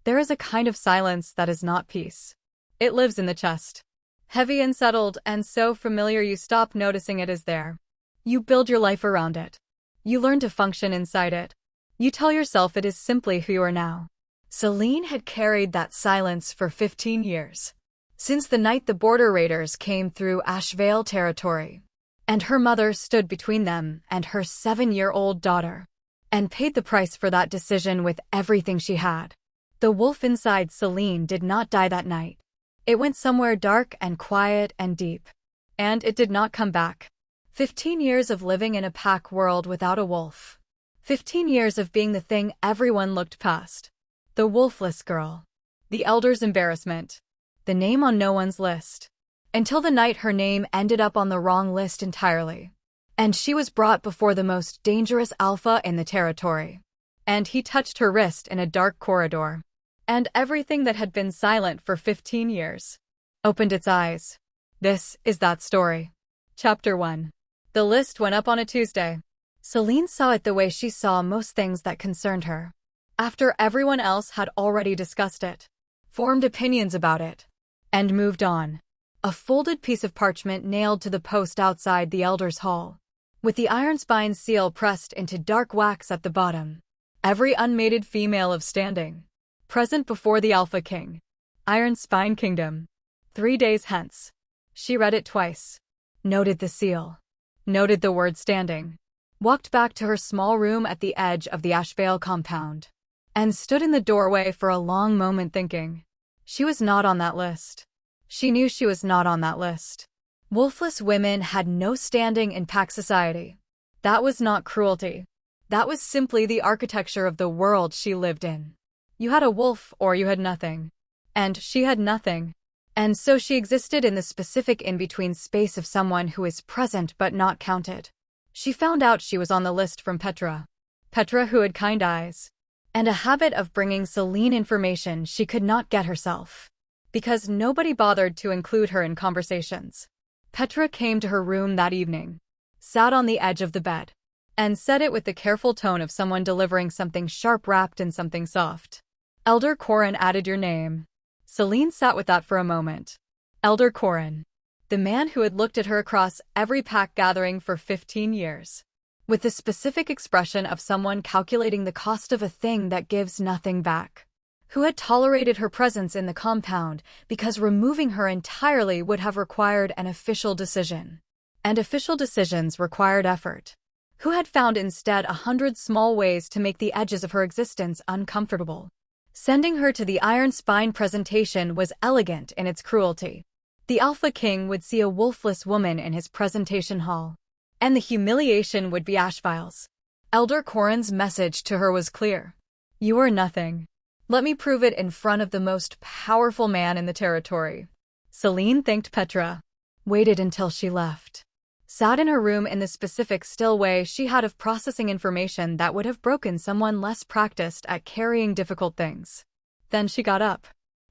There is a kind of silence that is not peace. It lives in the chest. Heavy and settled and so familiar you stop noticing it is there. You build your life around it. You learn to function inside it. You tell yourself it is simply who you are now. Celine had carried that silence for 15 years. Since the night the border raiders came through Ashvale territory. And her mother stood between them and her 7-year-old daughter. And paid the price for that decision with everything she had. The wolf inside Celine did not die that night. It went somewhere dark and quiet and deep. And it did not come back. 15 years of living in a pack world without a wolf. 15 years of being the thing everyone looked past. The wolfless girl. The elder's embarrassment. The name on no one's list. Until the night her name ended up on the wrong list entirely. And she was brought before the most dangerous alpha in the territory. And he touched her wrist in a dark corridor. And everything that had been silent for 15 years opened its eyes. This is that story. Chapter 1. The list went up on a Tuesday. Celine saw it the way she saw most things that concerned her. After everyone else had already discussed it, formed opinions about it, and moved on. A folded piece of parchment nailed to the post outside the Elder's Hall, with the iron spine seal pressed into dark wax at the bottom. Every unmated female of standing, present before the Alpha King, Iron Spine Kingdom, 3 days hence. She read it twice, noted the seal, noted the word standing, walked back to her small room at the edge of the Ashvale compound, and stood in the doorway for a long moment thinking. She was not on that list. She knew she was not on that list. Wolfless women had no standing in pack society. That was not cruelty. That was simply the architecture of the world she lived in. You had a wolf or you had nothing. And she had nothing. And so she existed in the specific in-between space of someone who is present but not counted. She found out she was on the list from Petra. Petra, who had kind eyes. And a habit of bringing Celine information she could not get herself. Because nobody bothered to include her in conversations. Petra came to her room that evening, sat on the edge of the bed, and said it with the careful tone of someone delivering something sharp wrapped in something soft. Elder Corin added your name. Celine sat with that for a moment. Elder Corin. The man who had looked at her across every pack gathering for 15 years. With the specific expression of someone calculating the cost of a thing that gives nothing back. Who had tolerated her presence in the compound because removing her entirely would have required an official decision. And official decisions required effort. Who had found instead 100 small ways to make the edges of her existence uncomfortable. Sending her to the Iron Spine presentation was elegant in its cruelty. The Alpha King would see a wolfless woman in his presentation hall. And the humiliation would be Ashvile's. Elder Corin's message to her was clear. You are nothing. Let me prove it in front of the most powerful man in the territory. Celine thanked Petra. Waited until she left. Sat in her room in the specific still way she had of processing information that would have broken someone less practiced at carrying difficult things. Then she got up.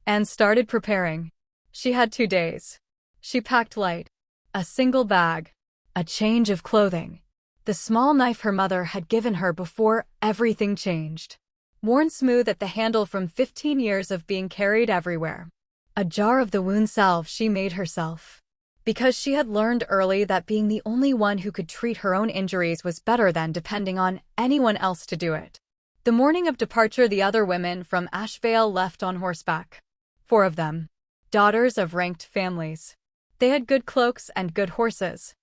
And started preparing. She had 2 days. She packed light. A single bag. A change of clothing. The small knife her mother had given her before everything changed. Worn smooth at the handle from 15 years of being carried everywhere. A jar of the wound salve she made herself. Because she had learned early that being the only one who could treat her own injuries was better than depending on anyone else to do it. The morning of departure the other women from Ashvale left on horseback. 4 of them. Daughters of ranked families. They had good cloaks and good horses.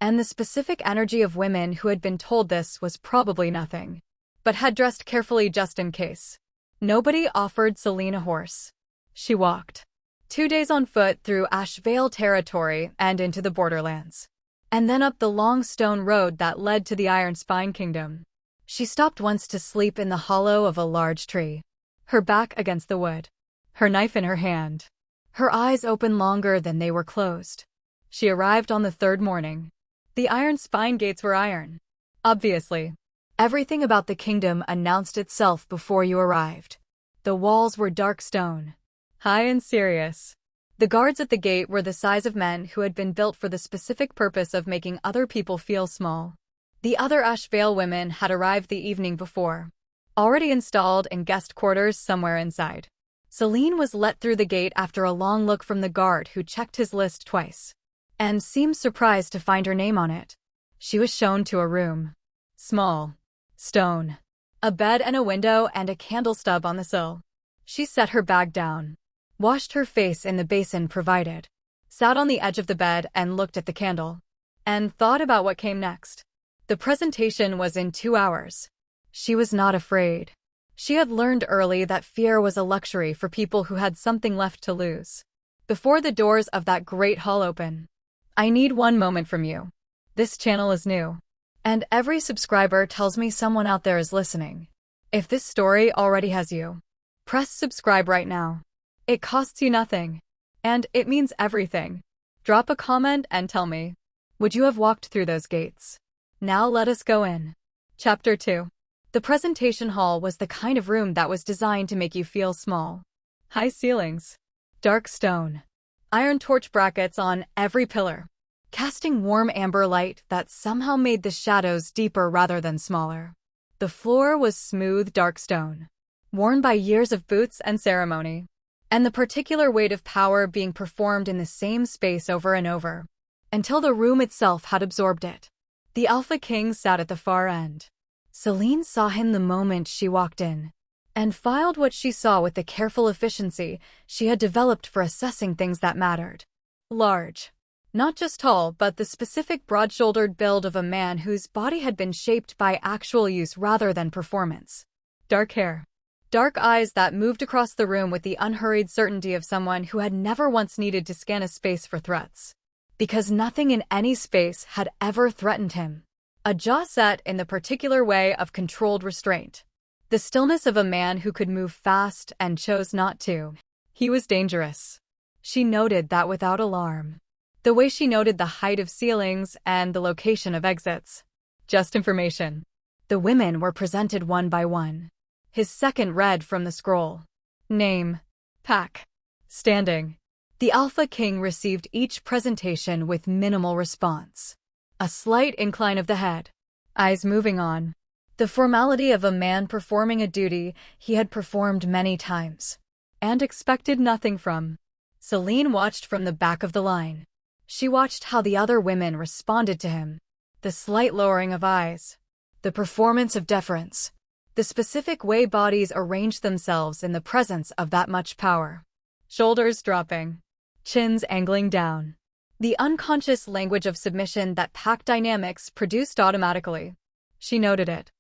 And the specific energy of women who had been told this was probably nothing. But had dressed carefully just in case. Nobody offered Celine a horse. She walked. 2 days on foot through Ashvale territory and into the borderlands. And then up the long stone road that led to the Iron Spine Kingdom. She stopped once to sleep in the hollow of a large tree. Her back against the wood. Her knife in her hand. Her eyes open longer than they were closed. She arrived on the 3rd morning. The Iron Spine gates were iron. Obviously. Everything about the kingdom announced itself before you arrived. The walls were dark stone. High and serious. The guards at the gate were the size of men who had been built for the specific purpose of making other people feel small. The other Ashvale women had arrived the evening before. Already installed in guest quarters somewhere inside. Celine was let through the gate after a long look from the guard who checked his list twice and seemed surprised to find her name on it. She was shown to a room. Small. Stone. A bed and a window and a candle stub on the sill. She set her bag down, washed her face in the basin provided, sat on the edge of the bed and looked at the candle, and thought about what came next. The presentation was in 2 hours. She was not afraid. She had learned early that fear was a luxury for people who had something left to lose. Before the doors of that great hall open, I need one moment from you. This channel is new, and every subscriber tells me someone out there is listening. If this story already has you, press subscribe right now. It costs you nothing, and it means everything. Drop a comment and tell me, would you have walked through those gates? Now let us go in. Chapter 2. The presentation hall was the kind of room that was designed to make you feel small. High ceilings. Dark stone. Iron torch brackets on every pillar, casting warm amber light that somehow made the shadows deeper rather than smaller. The floor was smooth dark stone, worn by years of boots and ceremony, and the particular weight of power being performed in the same space over and over, until the room itself had absorbed it. The Alpha King sat at the far end. Celine saw him the moment she walked in, and filed what she saw with the careful efficiency she had developed for assessing things that mattered. Large. Not just tall, but the specific broad-shouldered build of a man whose body had been shaped by actual use rather than performance. Dark hair. Dark eyes that moved across the room with the unhurried certainty of someone who had never once needed to scan a space for threats, because nothing in any space had ever threatened him. A jaw set in the particular way of controlled restraint. The stillness of a man who could move fast and chose not to. He was dangerous. She noted that without alarm. The way she noted the height of ceilings and the location of exits. Just information. The women were presented one by one. His second read from the scroll. Name. Pack. Standing. The Alpha King received each presentation with minimal response. A slight incline of the head. Eyes moving on. The formality of a man performing a duty he had performed many times, and expected nothing from. Celine watched from the back of the line. She watched how the other women responded to him. The slight lowering of eyes. The performance of deference. The specific way bodies arranged themselves in the presence of that much power. Shoulders dropping. Chins angling down. The unconscious language of submission that pack dynamics produced automatically. She noted it.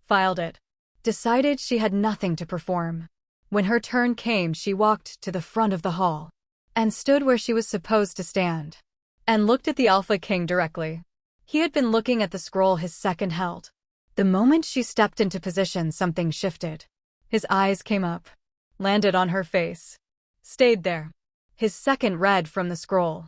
Filed it. Decided she had nothing to perform. When her turn came, she walked to the front of the hall and stood where she was supposed to stand, and looked at the Alpha King directly. He had been looking at the scroll his second held. The moment she stepped into position, something shifted. His eyes came up, landed on her face, stayed there. His second read from the scroll.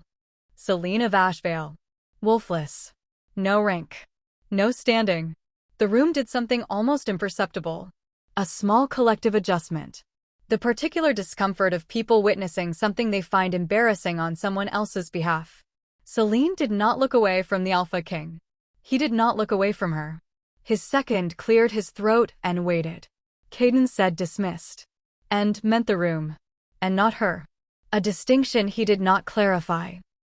Celine of Ashvale. Wolfless. No rank. No standing. The room did something almost imperceptible. A small collective adjustment. The particular discomfort of people witnessing something they find embarrassing on someone else's behalf. Celine did not look away from the Alpha King. He did not look away from her. His second cleared his throat and waited. Cadence said dismissed. And meant the room. And not her. A distinction he did not clarify.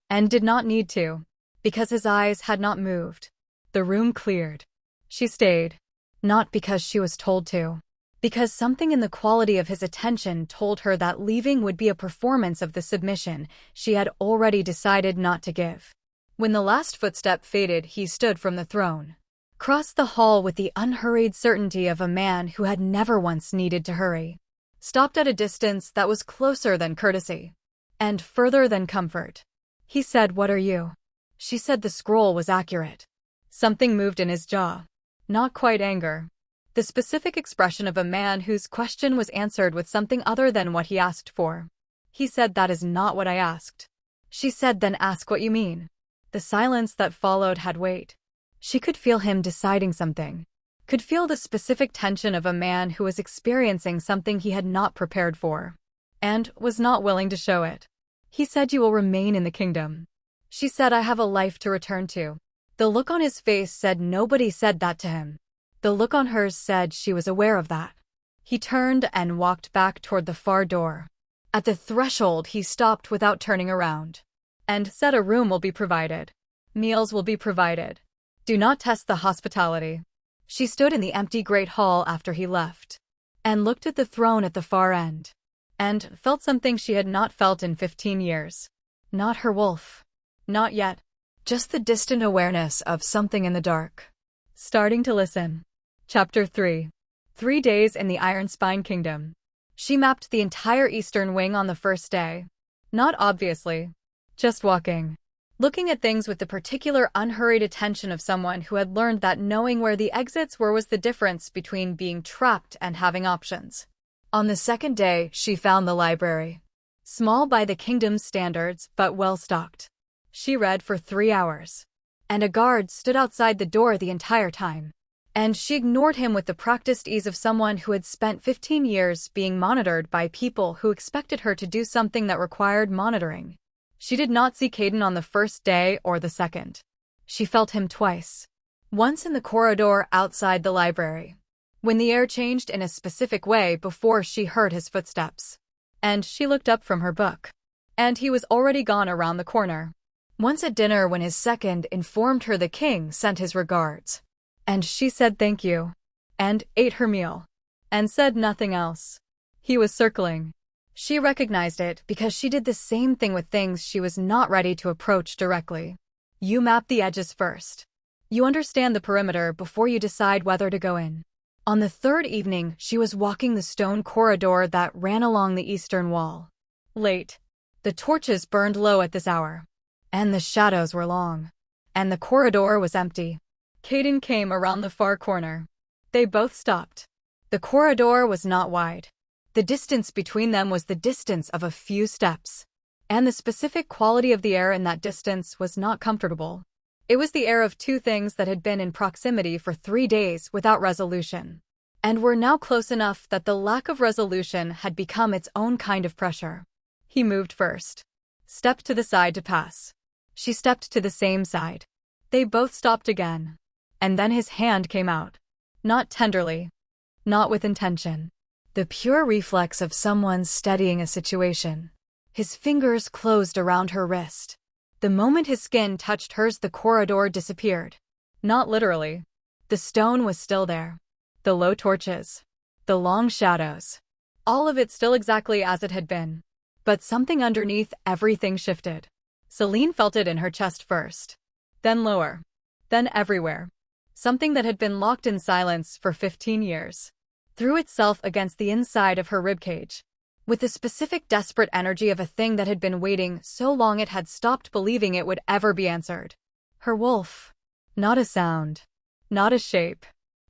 And did not need to, because his eyes had not moved. The room cleared. She stayed. Not because she was told to. Because something in the quality of his attention told her that leaving would be a performance of the submission she had already decided not to give. When the last footstep faded, he stood from the throne. Crossed the hall with the unhurried certainty of a man who had never once needed to hurry. Stopped at a distance that was closer than courtesy. And further than comfort. He said, "What are you?" She said the scroll was accurate. Something moved in his jaw. Not quite anger. The specific expression of a man whose question was answered with something other than what he asked for. He said, "That is not what I asked." She said, "Then ask what you mean." The silence that followed had weight. She could feel him deciding something. Could feel the specific tension of a man who was experiencing something he had not prepared for. And was not willing to show it. He said, "You will remain in the kingdom." She said, "I have a life to return to." The look on his face said nobody said that to him. The look on hers said she was aware of that. He turned and walked back toward the far door. At the threshold, he stopped without turning around and said a room will be provided. Meals will be provided. Do not test the hospitality. She stood in the empty great hall after he left and looked at the throne at the far end and felt something she had not felt in 15 years. Not her wolf. Not yet. Just the distant awareness of something in the dark. Starting to listen. Chapter 3. 3 days in the Iron Spine Kingdom. She mapped the entire eastern wing on the first day. Not obviously. Just walking. Looking at things with the particular unhurried attention of someone who had learned that knowing where the exits were was the difference between being trapped and having options. On the second day, she found the library. Small by the kingdom's standards, but well-stocked. She read for 3 hours. And a guard stood outside the door the entire time. And she ignored him with the practiced ease of someone who had spent 15 years being monitored by people who expected her to do something that required monitoring. She did not see Caden on the first day or the second. She felt him twice. Once in the corridor outside the library, when the air changed in a specific way before she heard his footsteps. And she looked up from her book. And he was already gone around the corner. Once at dinner when his second informed her the king sent his regards. And she said thank you. And ate her meal. And said nothing else. He was circling. She recognized it because she did the same thing with things she was not ready to approach directly. You map the edges first. You understand the perimeter before you decide whether to go in. On the third evening, she was walking the stone corridor that ran along the eastern wall. Late. The torches burned low at this hour. And the shadows were long. And the corridor was empty. Caden came around the far corner. They both stopped. The corridor was not wide. The distance between them was the distance of a few steps. And the specific quality of the air in that distance was not comfortable. It was the air of two things that had been in proximity for 3 days without resolution. And were now close enough that the lack of resolution had become its own kind of pressure. He moved first. Stepped to the side to pass. She stepped to the same side. They both stopped again. And then his hand came out. Not tenderly. Not with intention. The pure reflex of someone steadying a situation. His fingers closed around her wrist. The moment his skin touched hers, the corridor disappeared. Not literally. The stone was still there. The low torches. The long shadows. All of it still exactly as it had been. But something underneath everything shifted. Celine felt it in her chest first. Then lower. Then everywhere. Something that had been locked in silence for 15 years. Threw itself against the inside of her ribcage. With the specific desperate energy of a thing that had been waiting so long it had stopped believing it would ever be answered. Her wolf. Not a sound. Not a shape.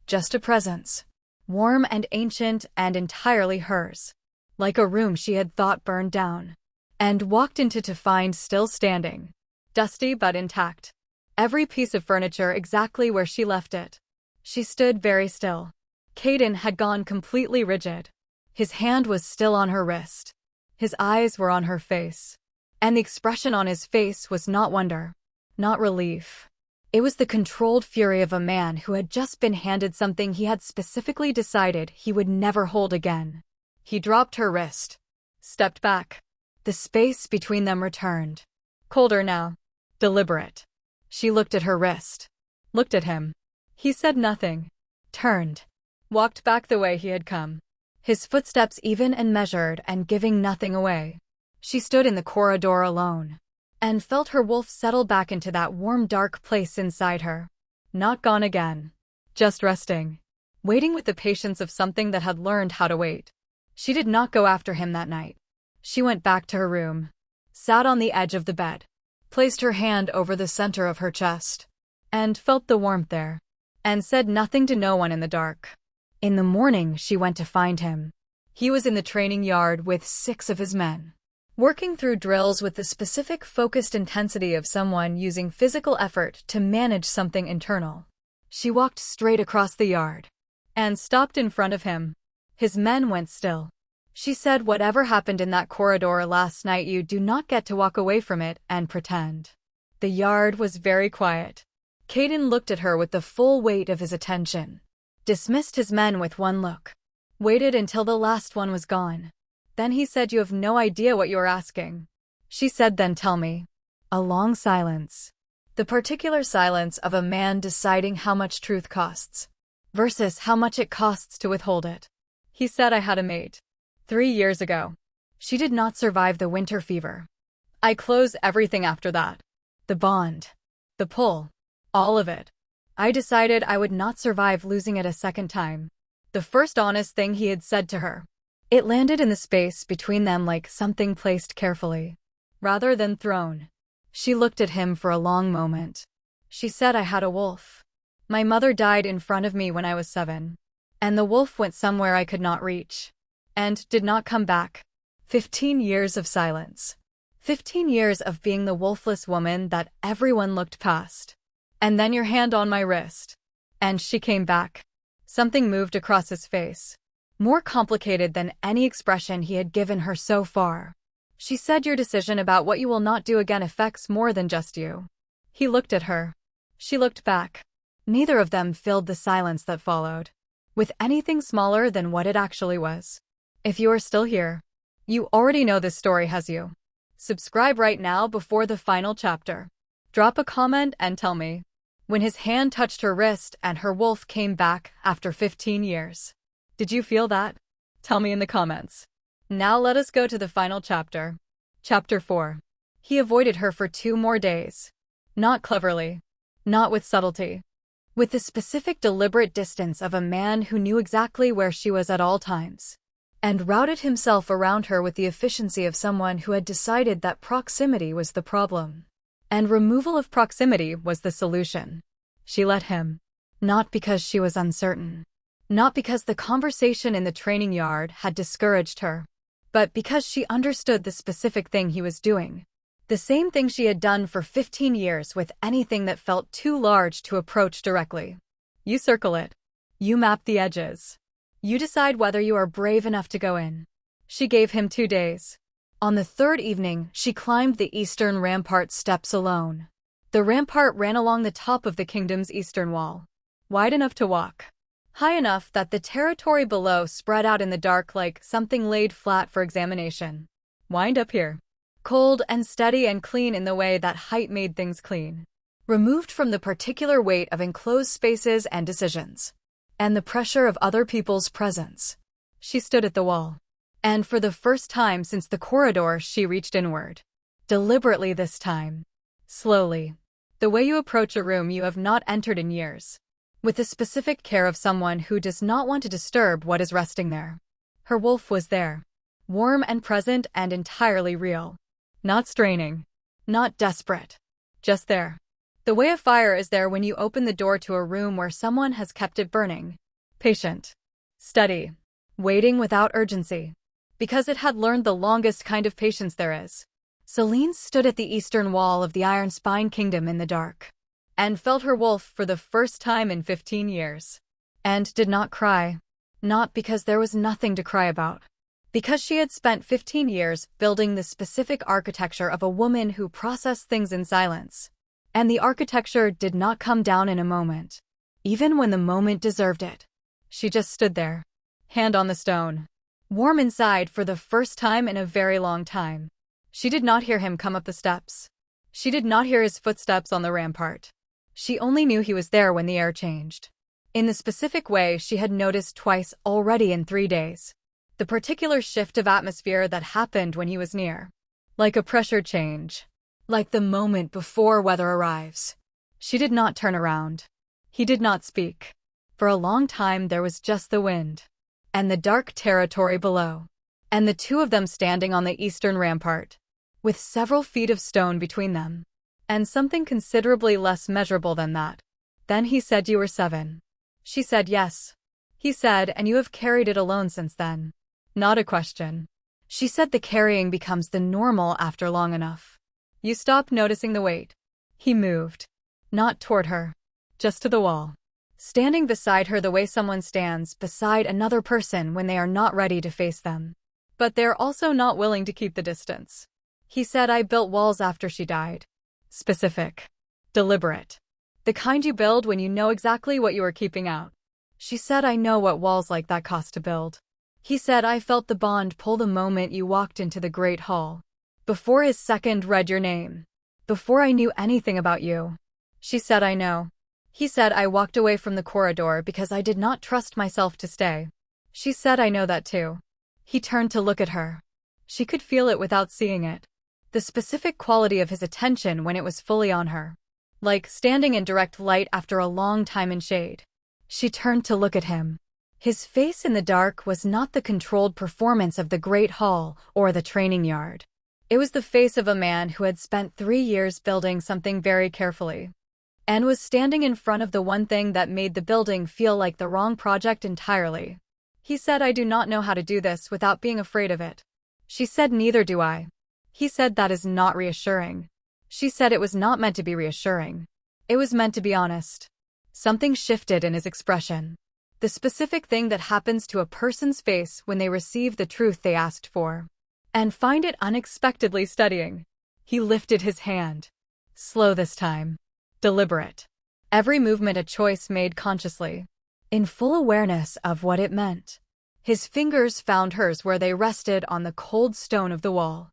Just a presence. Warm and ancient and entirely hers. Like a room she had thought burned down. And walked into to find still standing. Dusty but intact. Every piece of furniture exactly where she left it. She stood very still. Caden had gone completely rigid. His hand was still on her wrist. His eyes were on her face. And the expression on his face was not wonder. Not relief. It was the controlled fury of a man who had just been handed something he had specifically decided he would never hold again. He dropped her wrist. Stepped back. The space between them returned. Colder now. Deliberate. She looked at her wrist. Looked at him. He said nothing. Turned. Walked back the way he had come. His footsteps even and measured and giving nothing away. She stood in the corridor alone. And felt her wolf settle back into that warm dark place inside her. Not gone again. Just resting. Waiting with the patience of something that had learned how to wait. She did not go after him that night. She went back to her room. Sat on the edge of the bed. Placed her hand over the center of her chest. And felt the warmth there. And said nothing to no one in the dark. In the morning she went to find him. He was in the training yard with 6 of his men. Working through drills with the specific focused intensity of someone using physical effort to manage something internal. She walked straight across the yard. And stopped in front of him. His men went still. She said, whatever happened in that corridor last night, you do not get to walk away from it and pretend. The yard was very quiet. Caden looked at her with the full weight of his attention. Dismissed his men with one look. Waited until the last one was gone. Then he said, "You have no idea what you are asking." She said, "Then tell me." A long silence. The particular silence of a man deciding how much truth costs versus how much it costs to withhold it. He said, "I had a mate 3 years ago. She did not survive the winter fever. I close everything after that. The bond, the pull, all of it. I decided I would not survive losing it a second time." The first honest thing he had said to her. It landed in the space between them like something placed carefully, rather than thrown. She looked at him for a long moment. She said, "I had a wolf. My mother died in front of me when I was 7. And the wolf went somewhere I could not reach. And did not come back." 15 years of silence. 15 years of being the wolfless woman that everyone looked past. And then your hand on my wrist. And she came back. Something moved across his face. More complicated than any expression he had given her so far. She said, "Your decision about what you will not do again affects more than just you." He looked at her. She looked back. Neither of them filled the silence that followed with anything smaller than what it actually was. If you are still here, you already know this story has you. Subscribe right now before the final chapter. Drop a comment and tell me when his hand touched her wrist and her wolf came back after 15 years. Did you feel that? Tell me in the comments. Now let us go to the final chapter. Chapter 4. He avoided her for 2 more days. Not cleverly. Not with subtlety. With the specific deliberate distance of a man who knew exactly where she was at all times. And routed himself around her with the efficiency of someone who had decided that proximity was the problem. And removal of proximity was the solution. She let him. Not because she was uncertain. Not because the conversation in the training yard had discouraged her. But because she understood the specific thing he was doing. The same thing she had done for 15 years with anything that felt too large to approach directly. You circle it. You map the edges. You decide whether you are brave enough to go in. She gave him 2 days. On the 3rd evening, she climbed the eastern rampart steps alone. The rampart ran along the top of the kingdom's eastern wall. Wide enough to walk. High enough that the territory below spread out in the dark like something laid flat for examination. Wind up here. Cold and steady and clean in the way that height made things clean. Removed from the particular weight of enclosed spaces and decisions. And the pressure of other people's presence. She stood at the wall. And for the first time since the corridor, she reached inward. Deliberately this time. Slowly. The way you approach a room you have not entered in years. With the specific care of someone who does not want to disturb what is resting there. Her wolf was there. Warm and present and entirely real. Not straining. Not desperate. Just there. The way a fire is there when you open the door to a room where someone has kept it burning. Patient. Steady. Waiting without urgency. Because it had learned the longest kind of patience there is. Celine stood at the eastern wall of the Iron Spine Kingdom in the dark. And felt her wolf for the first time in 15 years. And did not cry. Not because there was nothing to cry about. Because she had spent 15 years building the specific architecture of a woman who processed things in silence. And the architecture did not come down in a moment. Even when the moment deserved it. She just stood there. Hand on the stone. Warm inside for the first time in a very long time. She did not hear him come up the steps. She did not hear his footsteps on the rampart. She only knew he was there when the air changed. In the specific way she had noticed twice already in 3 days. The particular shift of atmosphere that happened when he was near. Like a pressure change. Like the moment before weather arrives. She did not turn around. He did not speak. For a long time there was just the wind. And the dark territory below. And the 2 of them standing on the eastern rampart. With several feet of stone between them. And something considerably less measurable than that. Then he said, "You were 7. She said, "Yes." He said, "And you have carried it alone since then." Not a question. She said, "The carrying becomes the normal after long enough. You stop noticing the weight." He moved. Not toward her. Just to the wall. Standing beside her the way someone stands beside another person when they are not ready to face them. But they're also not willing to keep the distance. He said, "I built walls after she died." Specific. Deliberate. The kind you build when you know exactly what you are keeping out. She said, "I know what walls like that cost to build." He said, I felt the bond pull the moment you walked into the great hall. Before his second read your name. Before I knew anything about you. She said, I know. He said, I walked away from the corridor because I did not trust myself to stay. She said, I know that too. He turned to look at her. She could feel it without seeing it. The specific quality of his attention when it was fully on her. Like standing in direct light after a long time in shade. She turned to look at him. His face in the dark was not the controlled performance of the great hall or the training yard. It was the face of a man who had spent 3 years building something very carefully. And was standing in front of the one thing that made the building feel like the wrong project entirely. He said, I do not know how to do this without being afraid of it. She said, neither do I. He said, that is not reassuring. She said it was not meant to be reassuring. It was meant to be honest. Something shifted in his expression. The specific thing that happens to a person's face when they receive the truth they asked for. And find it unexpectedly steadying. He lifted his hand. Slow this time. Deliberate. Every movement a choice made consciously. In full awareness of what it meant. His fingers found hers where they rested on the cold stone of the wall.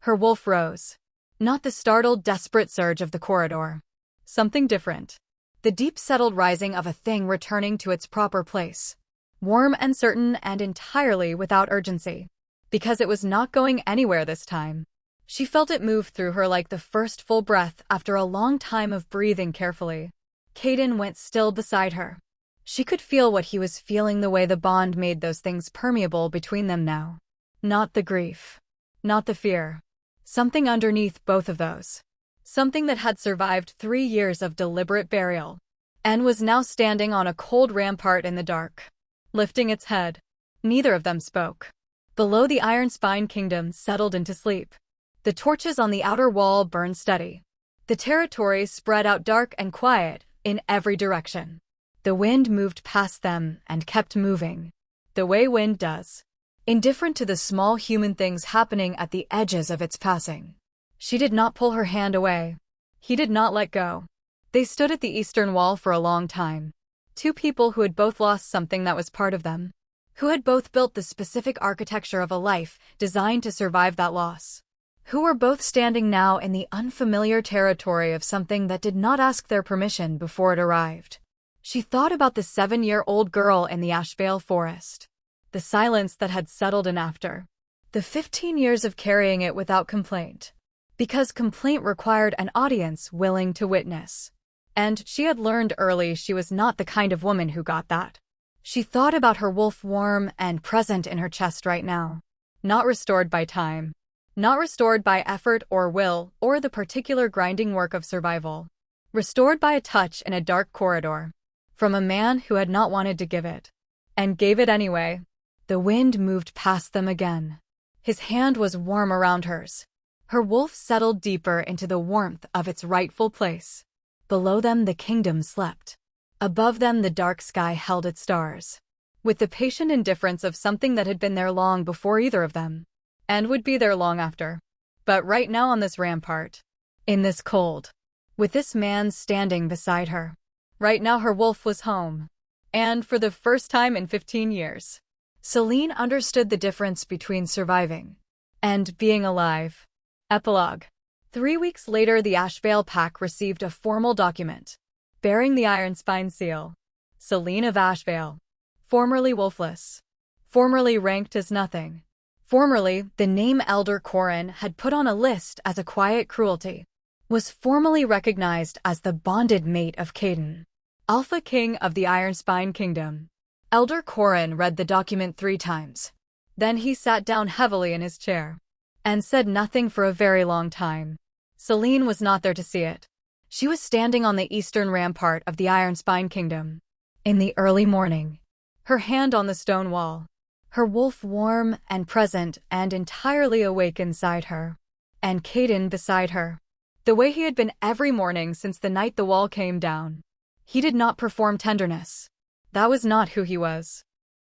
Her wolf rose. Not the startled, desperate surge of the corridor. Something different. The deep settled rising of a thing returning to its proper place. Warm and certain and entirely without urgency. Because it was not going anywhere this time. She felt it move through her like the first full breath after a long time of breathing carefully. Caden went still beside her. She could feel what he was feeling, the way the bond made those things permeable between them now. Not the grief. Not the fear. Something underneath both of those. Something that had survived 3 years of deliberate burial. And was now standing on a cold rampart in the dark. Lifting its head. Neither of them spoke. Below, the Iron Spine Kingdom settled into sleep. The torches on the outer wall burned steady. The territory spread out dark and quiet in every direction. The wind moved past them and kept moving. The way wind does. Indifferent to the small human things happening at the edges of its passing. She did not pull her hand away. He did not let go. They stood at the eastern wall for a long time. Two people who had both lost something that was part of them. Who had both built the specific architecture of a life designed to survive that loss. Who were both standing now in the unfamiliar territory of something that did not ask their permission before it arrived. She thought about the 7-year-old girl in the Ashvale forest. The silence that had settled in after. The 15 years of carrying it without complaint. Because complaint required an audience willing to witness. And she had learned early she was not the kind of woman who got that. She thought about her wolf warm and present in her chest right now. Not restored by time. Not restored by effort or will or the particular grinding work of survival. Restored by a touch in a dark corridor. From a man who had not wanted to give it. And gave it anyway. The wind moved past them again. His hand was warm around hers. Her wolf settled deeper into the warmth of its rightful place. Below them the kingdom slept. Above them the dark sky held its stars. With the patient indifference of something that had been there long before either of them. And would be there long after. But right now on this rampart. In this cold. With this man standing beside her. Right now her wolf was home. And for the first time in 15 years. Celine understood the difference between surviving. And being alive. Epilogue. 3 weeks later the Ashvale pack received a formal document. Bearing the Iron Spine seal. Celine of Ashvale. Formerly wolfless. Formerly ranked as nothing. Formerly, the name Elder Corin had put on a list as a quiet cruelty. Was formally recognized as the bonded mate of Caden. Alpha King of the Iron Spine Kingdom. Elder Corin read the document 3 times. Then he sat down heavily in his chair. And said nothing for a very long time. Celine was not there to see it. She was standing on the eastern rampart of the Iron Spine Kingdom. In the early morning. Her hand on the stone wall. Her wolf warm and present and entirely awake inside her. And Caden beside her. The way he had been every morning since the night the wall came down. He did not perform tenderness. That was not who he was.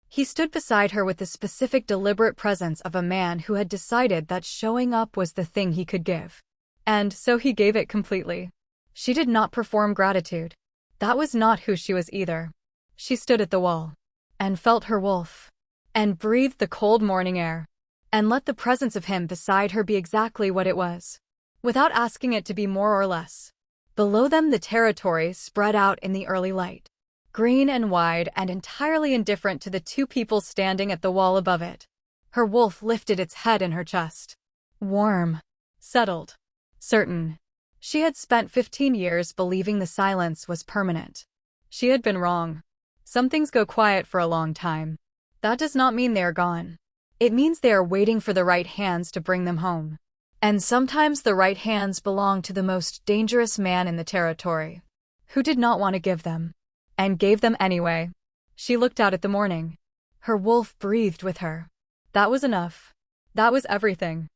He stood beside her with the specific deliberate presence of a man who had decided that showing up was the thing he could give. And so he gave it completely. She did not perform gratitude. That was not who she was either. She stood at the wall. And felt her wolf. and breathed the cold morning air, and let the presence of him beside her be exactly what it was, without asking it to be more or less. Below them the territory spread out in the early light, green and wide and entirely indifferent to the two people standing at the wall above it. Her wolf lifted its head in her chest. Warm. Settled. Certain. She had spent 15 years believing the silence was permanent. She had been wrong. Some things go quiet for a long time. That does not mean they are gone. It means they are waiting for the right hands to bring them home. And sometimes the right hands belong to the most dangerous man in the territory, who did not want to give them, and gave them anyway. She looked out at the morning. Her wolf breathed with her. That was enough. That was everything.